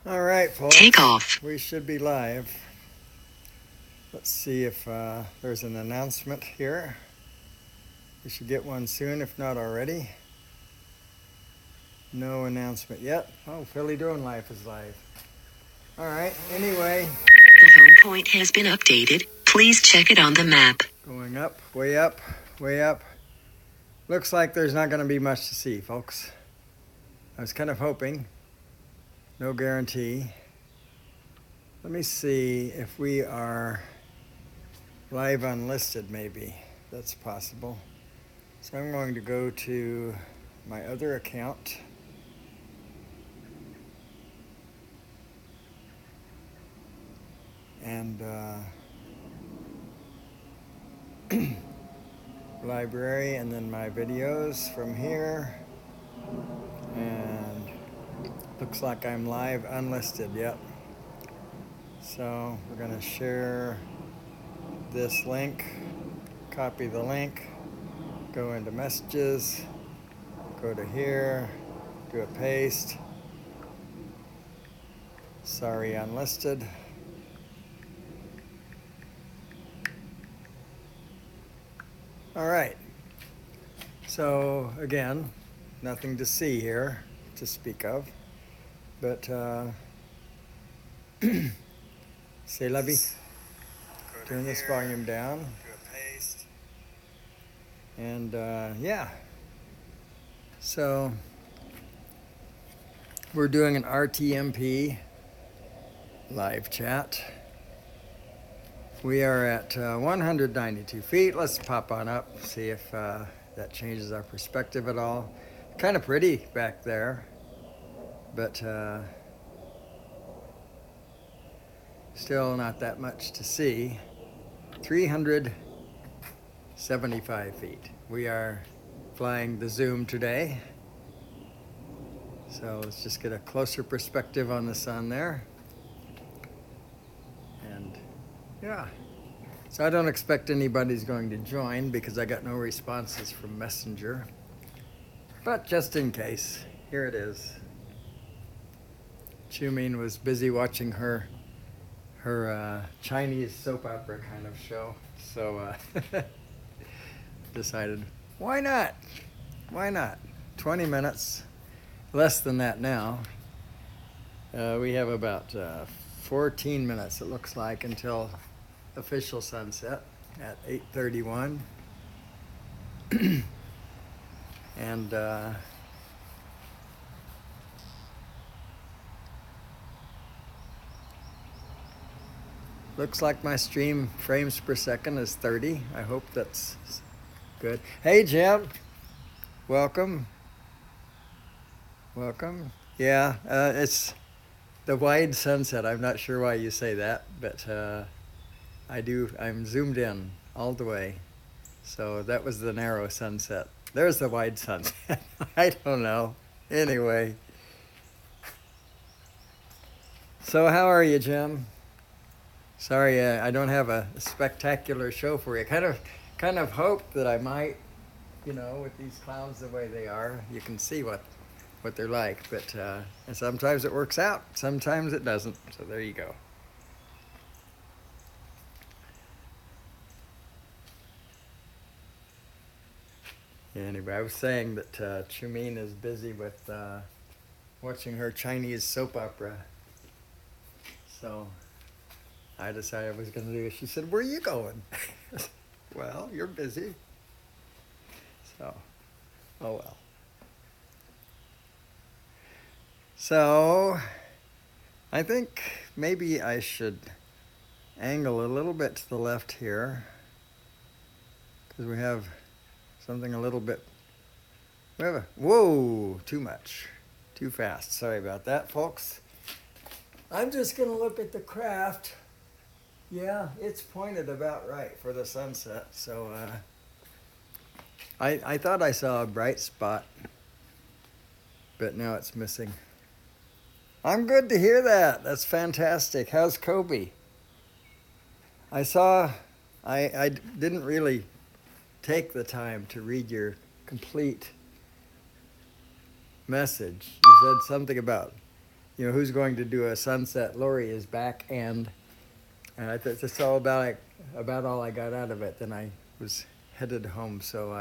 All right, folks. Take off. We should be live. Let's see if there's an announcement here. We should get one soon, if not already. No announcement yet. Oh, Philly Drone Life is live. All right, anyway. The home point has been updated. Please check it on the map. Going up, way up, way up. Looks like there's not going to be much to see, folks. I was kind of hoping. No guarantee. Let me see if we are live unlisted, maybe. That's possible. So I'm going to go to my other account. And library, and then my videos from here. And looks like I'm live unlisted, yep. So we're going to share this link, copy the link, go into messages, go to here, do a paste. Sorry, unlisted. All right. So again, nothing to see here to speak of, but say la vie. Turn this volume down. Do a paste. And yeah. So we're doing an RTMP live chat. We are at 192 feet. Let's pop on up, see if that changes our perspective at all. Kind of pretty back there, but still not that much to see. 375 feet. We are flying the Zoom today. So let's just get a closer perspective on the sun there. And yeah. So I don't expect anybody's going to join because I got no responses from Messenger. But just in case, here it is. Chumin was busy watching her Chinese soap opera kind of show. So decided, why not? Why not? 20 minutes, less than that now. We have about 14 minutes, it looks like, until official sunset at 8:31. And looks like my stream frames per second is 30. I hope that's good. Hey, Jim. Welcome. Welcome. Yeah, it's the wide sunset. I'm not sure why you say that, but I'm zoomed in all the way. So that was the narrow sunset. There's the wide sunset. I don't know. Anyway. So how are you, Jim? Sorry, I don't have a spectacular show for you. Kind of hoped that I might, with these clouds the way they are, you can see what they're like. But and sometimes it works out, sometimes it doesn't. So there you go. Anyway, I was saying that Chumin is busy with watching her Chinese soap opera. So I decided I was going to do it. She said, where are you going? Well, you're busy. So, oh well. So, I think maybe I should angle a little bit to the left here, because we have something a little bit, whoa, too much, too fast. Sorry about that, folks. I'm just going to look at the craft. Yeah, it's pointed about right for the sunset. So I thought I saw a bright spot, but now it's missing. I'm good to hear that. That's fantastic. How's Kobe? I didn't really take the time to read your complete message. You said something about who's going to do a sunset. Lori is back, and that's all about all I got out of it. Then I was headed home, so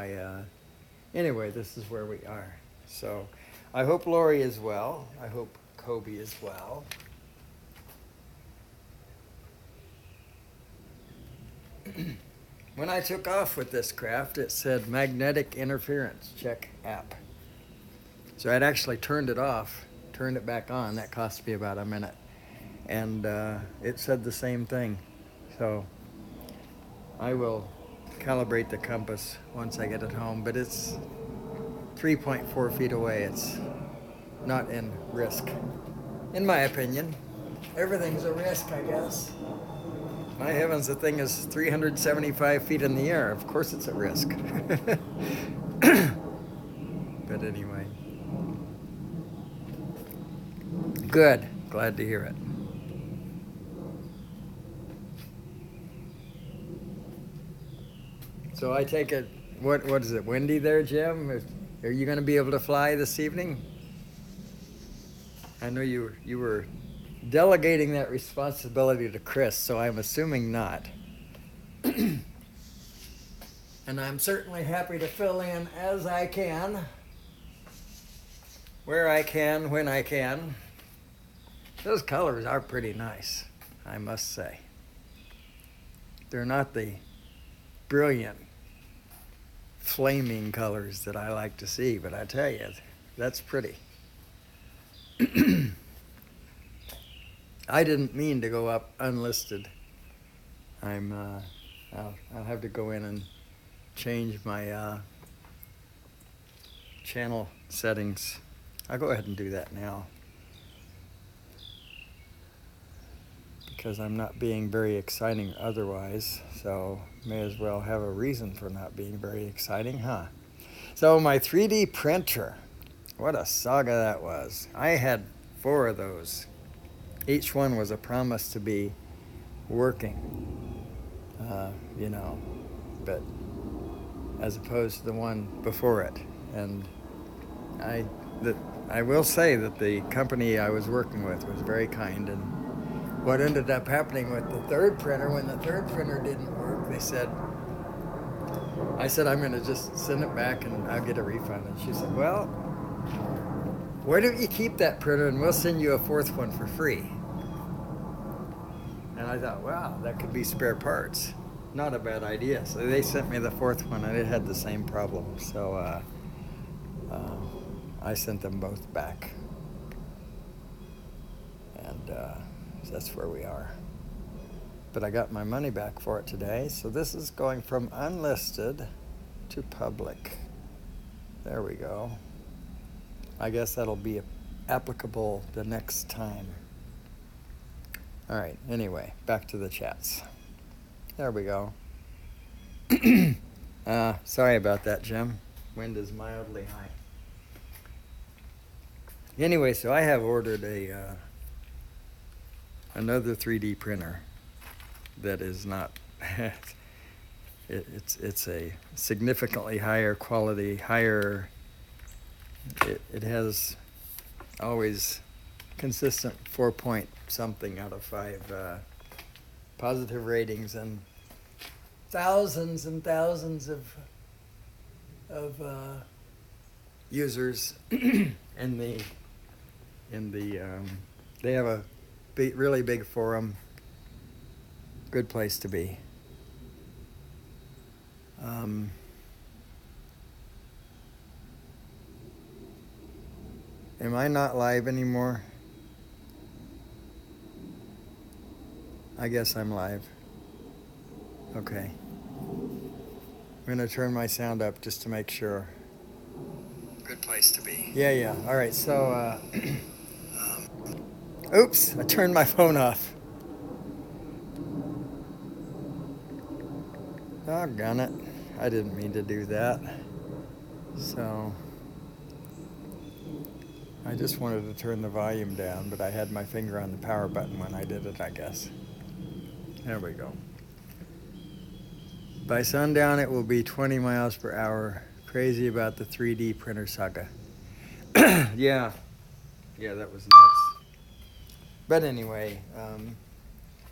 anyway, this is where we are. So I hope Lori is well. I hope Kobe is well. When I took off with this craft, it said magnetic interference, check app. So I'd actually turned it off, turned it back on. That cost me about a minute. And it said the same thing. So I will calibrate the compass once I get it home, but it's 3.4 feet away. It's not in risk, in my opinion. Everything's a risk, I guess. My heavens, the thing is 375 feet in the air. Of course it's at risk. But anyway. Good. Glad to hear it. So I take it, what is it, windy there, Jim? Are you going to be able to fly this evening? I know you were delegating that responsibility to Chris, so I'm assuming not. And I'm certainly happy to fill in as I can, where I can, when I can. Those colors are pretty nice, I must say. They're not the brilliant, flaming colors that I like to see, but I tell you, that's pretty. I didn't mean to go up unlisted. I'll have to go in and change my channel settings. I'll go ahead and do that now, because I'm not being very exciting otherwise, so may as well have a reason for not being very exciting, huh? So my 3D printer, what a saga that was. I had 4 of those. Each one was a promise to be working, but as opposed to the one before it. And I will say that the company I was working with was very kind, and what ended up happening with the 3rd printer, when the 3rd printer didn't work, I said, I'm going to just send it back and I'll get a refund. And she said, well, why don't you keep that printer and we'll send you a 4th one for free. And I thought, wow, that could be spare parts. Not a bad idea. So they sent me the 4th one, and it had the same problem. So I sent them both back. And that's where we are. But I got my money back for it today. So this is going from unlisted to public. There we go. I guess that'll be applicable the next time. All right, anyway, back to the chats. There we go. Sorry about that, Jim. Wind is mildly high. Anyway, so I have ordered another 3D printer that is not, it's a significantly higher quality, it has always consistent 4 point something out of 5 positive ratings, and thousands and thousands of users in the they have a really big forum. Good place to be. Am I not live anymore? I guess I'm live. Okay. I'm going to turn my sound up just to make sure. Good place to be. Yeah. All right, so, oops, I turned my phone off. Doggone it. I didn't mean to do that. So, I just wanted to turn the volume down, but I had my finger on the power button when I did it, I guess. There we go. By sundown, it will be 20 miles per hour. Crazy about the 3D printer saga. Yeah, that was nuts. But anyway,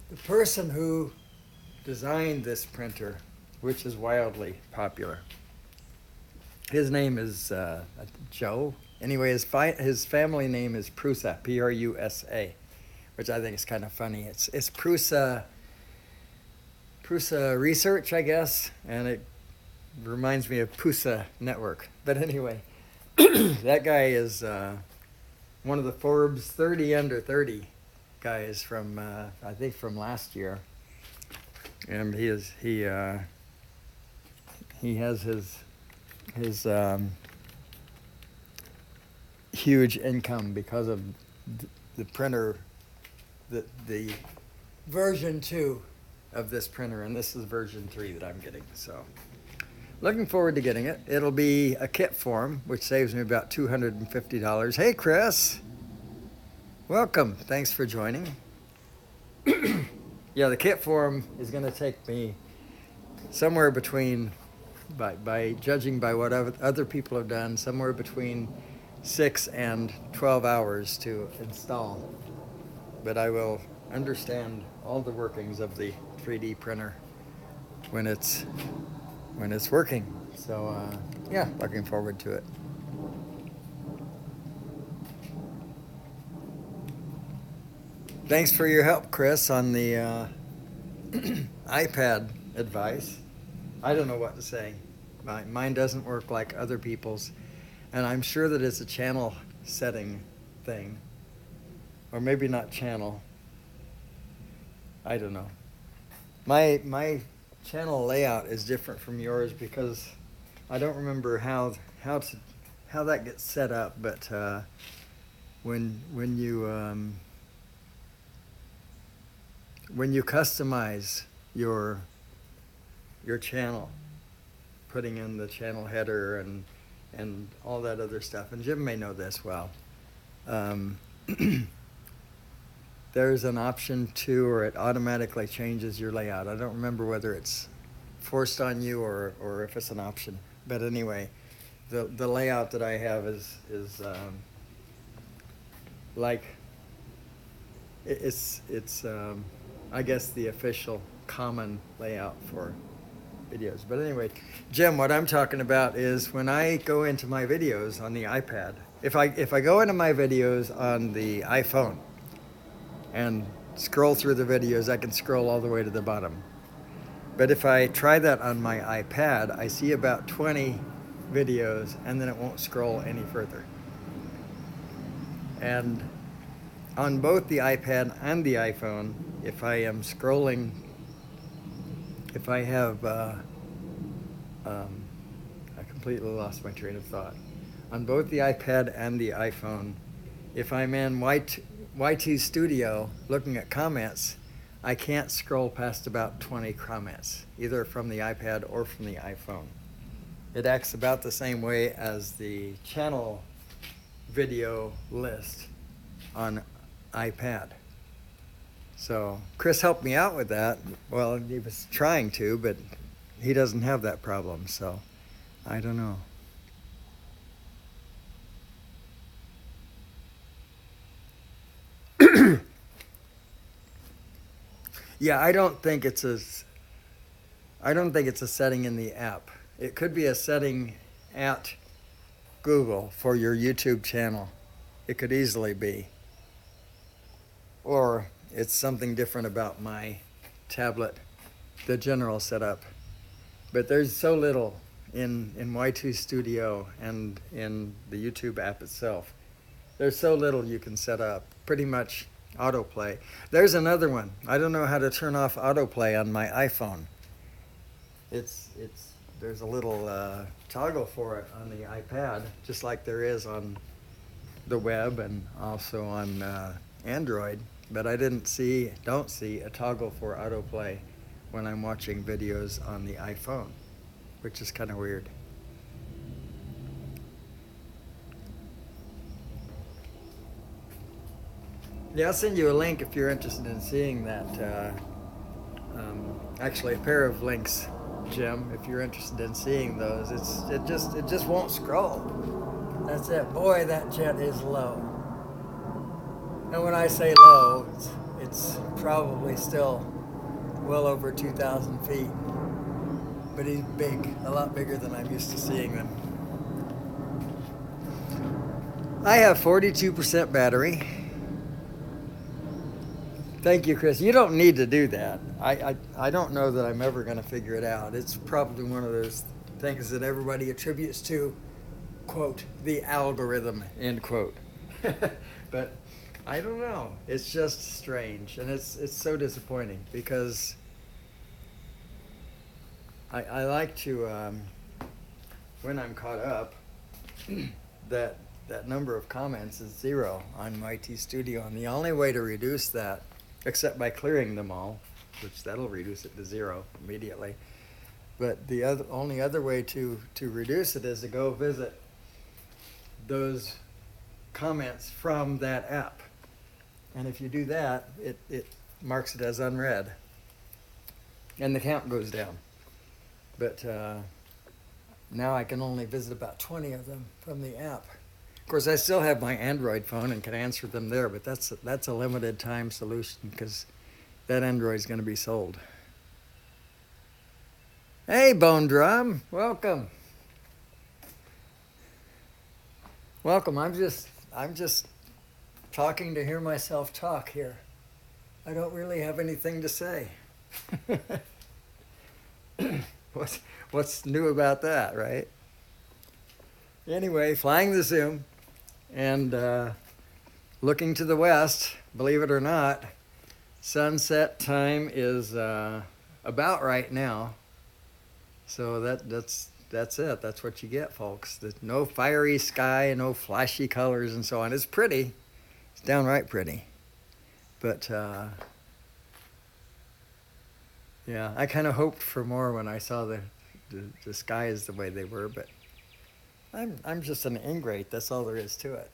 the person who designed this printer, which is wildly popular, his name is Joe. Anyway, his family name is Prusa, Prusa, which I think is kind of funny. It's Prusa Research, I guess, and it reminds me of Prusa Network. But anyway, that guy is one of the Forbes 30 under 30 guys from I think from last year, and he has his huge income because of the printer, the version 2 of this printer, and this is version 3 that I'm getting. So looking forward to getting it. It'll be a kit form, which saves me about $250. Hey Chris, welcome, thanks for joining. Yeah, the kit form is going to take me somewhere between, by judging by what other people have done, somewhere between 6 and 12 hours to install. But I will understand all the workings of the 3D printer when it's working. So yeah, looking forward to it. Thanks for your help, Chris, on the iPad advice. I don't know what to say. Mine doesn't work like other people's, and I'm sure that it's a channel setting thing, or maybe not channel. I don't know. My channel layout is different from yours because I don't remember how that gets set up. But when you customize your channel, putting in the channel header and all that other stuff, and Jim may know this well, there's an option to, or it automatically changes your layout. I don't remember whether it's forced on you or if it's an option. But anyway, the layout that I have is like it's I guess the official common layout for videos. But anyway, Jim, what I'm talking about is when I go into my videos on the iPad, if I go into my videos on the iPhone and scroll through the videos, I can scroll all the way to the bottom. But if I try that on my iPad, I see about 20 videos and then it won't scroll any further. And on both the iPad and the iPhone, if I am scrolling, if I have, I completely lost my train of thought. On both the iPad and the iPhone, if I'm in YT Studio looking at comments, I can't scroll past about 20 comments, either from the iPad or from the iPhone. It acts about the same way as the channel video list on iPad. So Chris helped me out with that. Well, he was trying to, but he doesn't have that problem, so I don't know. Yeah, I don't think it's a setting in the app. It could be a setting at Google for your YouTube channel. It could easily be. Or it's something different about my tablet, the general setup. But there's so little in YT Studio and in the YouTube app itself. There's so little you can set up. Pretty much autoplay. There's another one. I don't know how to turn off autoplay on my iPhone. There's a little toggle for it on the iPad, just like there is on the web and also on Android. But I don't see a toggle for autoplay when I'm watching videos on the iPhone, which is kind of weird. Yeah, I'll send you a link if you're interested in seeing that. Actually, a pair of links, Jim, if you're interested in seeing those. It just won't scroll. That's it. Boy, that jet is low. And when I say low, it's probably still well over 2,000 feet. But he's big, a lot bigger than I'm used to seeing them. I have 42% battery. Thank you, Chris. You don't need to do that. I don't know that I'm ever going to figure it out. It's probably one of those things that everybody attributes to, quote, the algorithm, end quote. But I don't know. It's just strange, and it's so disappointing because I like to, when I'm caught up, that number of comments is 0 on YT Studio, and the only way to reduce that, except by clearing them all, which that'll reduce it to 0 immediately, but the only other way to reduce it is to go visit those comments from that app. And if you do that, it marks it as unread, and the count goes down. But now I can only visit about 20 of them from the app. Of course, I still have my Android phone and can answer them there, but that's a limited time solution because that Android's going to be sold. Hey, Bone Drum, welcome. Welcome. I'm just talking to hear myself talk here. I don't really have anything to say. What's new about that, right? Anyway, flying the Zoom and looking to the west, believe it or not, sunset time is about right now. So that's it. That's what you get, folks. There's no fiery sky, no flashy colors and so on. It's pretty. It's downright pretty. But yeah, I kind of hoped for more when I saw the skies the way they were, but I'm just an ingrate. That's all there is to it.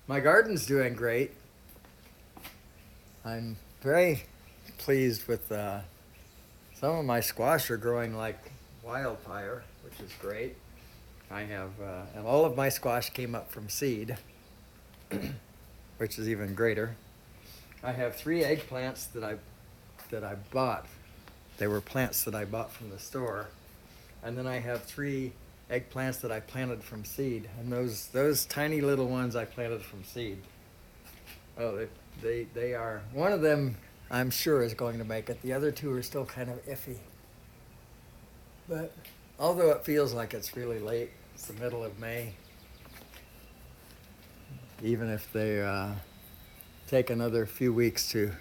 My garden's doing great. I'm very pleased with some of my squash are growing like wildfire, which is great. I have, and all of my squash came up from seed, which is even greater. I have 3 eggplants that I bought. They were plants that I bought from the store. And then I have 3 eggplants that I planted from seed. And those tiny little ones I planted from seed. Oh, they are, one of them I'm sure is going to make it. The other 2 are still kind of iffy. But although it feels like it's really late, it's the middle of May, even if they take another few weeks to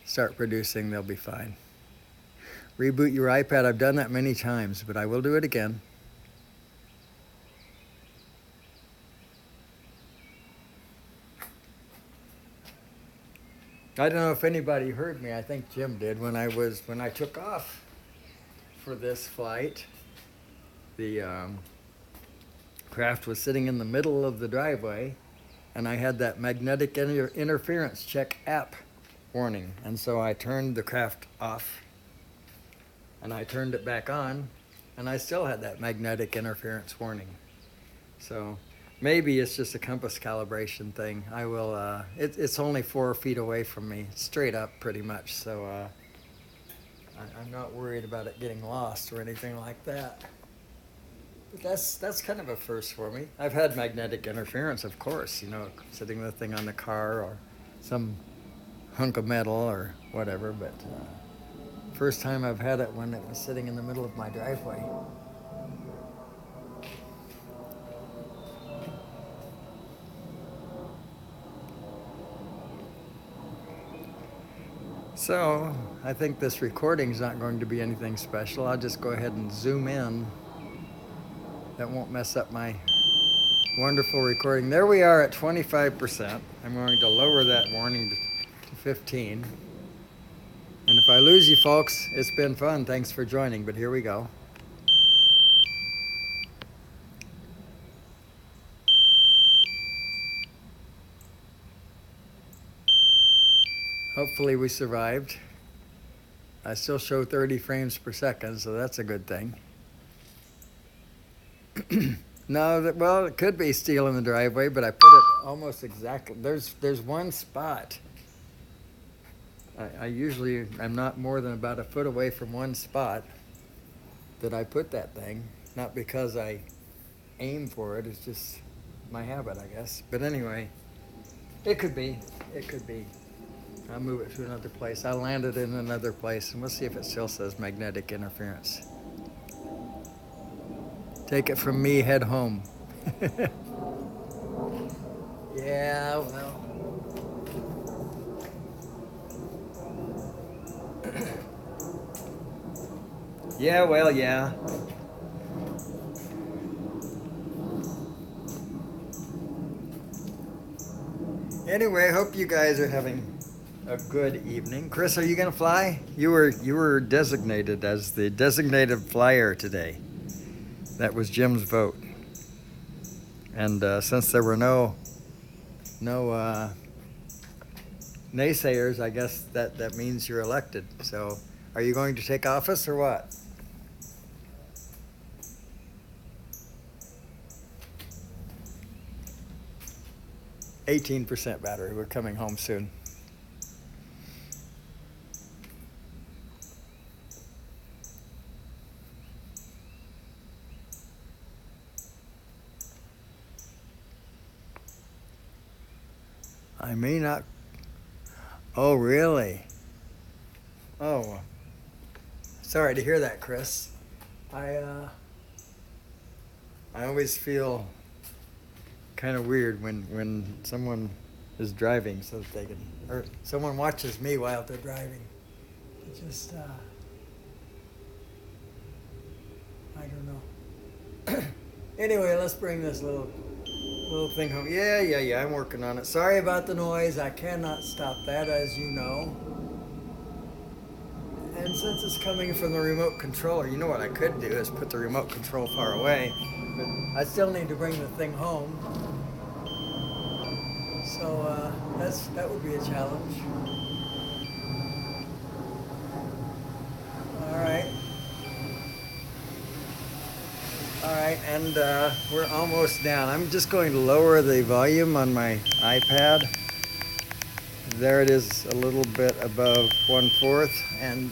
start producing, they'll be fine. Reboot your iPad. I've done that many times, but I will do it again. I don't know if anybody heard me. I think Jim did when I took off for this flight. The craft was sitting in the middle of the driveway, and I had that magnetic interference check app warning, and so I turned the craft off. And I turned it back on, and I still had that magnetic interference warning. So maybe it's just a compass calibration thing. I will, it's only 4 feet away from me, straight up pretty much. So I'm not worried about it getting lost or anything like that. But that's kind of a first for me. I've had magnetic interference, of course, you know, sitting the thing on the car or some hunk of metal or whatever, but first time I've had it when it was sitting in the middle of my driveway. So I think this recording's not going to be anything special. I'll just go ahead and zoom in. That won't mess up my wonderful recording. There we are at 25%. I'm going to lower that warning to 15. And if I lose you folks, it's been fun. Thanks for joining, but here we go. Hopefully we survived. I still show 30 frames per second, so that's a good thing. No, well, it could be steel in the driveway, but I put it almost exactly. There's one spot. I usually I'm not more than about a foot away from one spot that I put that thing. Not because I aim for it. It's just my habit, I guess. But anyway, it could be. It could be. I'll move it to another place. I'll land it in another place, and we'll see if it still says magnetic interference. Take it from me, head home. Yeah, well. Yeah, well, yeah. Anyway, hope you guys are having a good evening. Chris, are you gonna fly? You were designated as the designated flyer today. That was Jim's vote. And since there were no naysayers, I guess that means you're elected. So, are you going to take office or what? %, battery. We're coming home soon. I may not. Oh, really? Oh, sorry to hear that, Chris. I always feel kind of weird when someone is driving so that they can, or someone watches me while they're driving. It just, I don't know. Anyway, let's bring this little thing home. Yeah, I'm working on it. Sorry about the noise. I cannot stop that, as you know. And since it's coming from the remote controller, you know what I could do is put the remote control far away. But I still need to bring the thing home. So that would be a challenge. All right, and we're almost down. I'm just going to lower the volume on my iPad. There it is, a little bit above 1/4, and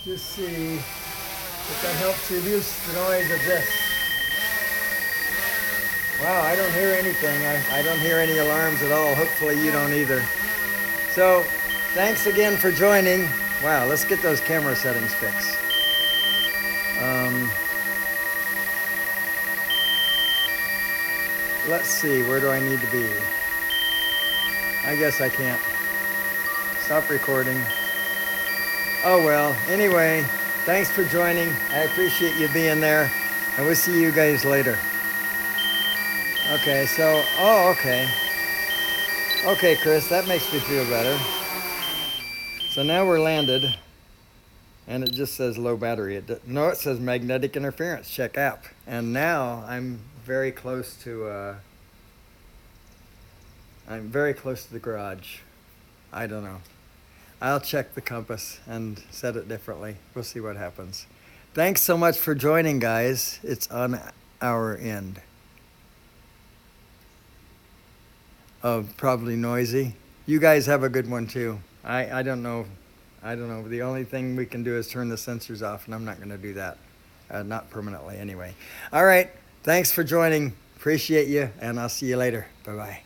just see if that helps reduce the noise of this. Wow, I don't hear anything. I don't hear any alarms at all. Hopefully you don't either. So, thanks again for joining. Wow, let's get those camera settings fixed. Let's see, where do I need to be? I guess I can't. Stop recording. Oh well, anyway, thanks for joining. I appreciate you being there, and we'll see you guys later. Okay, so, okay. Okay, Chris, that makes me feel better. So now we're landed, and it just says low battery. No, it says magnetic interference, check app. And now I'm very close to the garage. I don't know. I'll check the compass and set it differently. We'll see what happens. Thanks so much for joining, guys. It's on our end. Oh, probably noisy. You guys have a good one too. I don't know. The only thing we can do is turn the sensors off, and I'm not going to do that. Not permanently anyway. All right. Thanks for joining. Appreciate you, and I'll see you later. Bye-bye.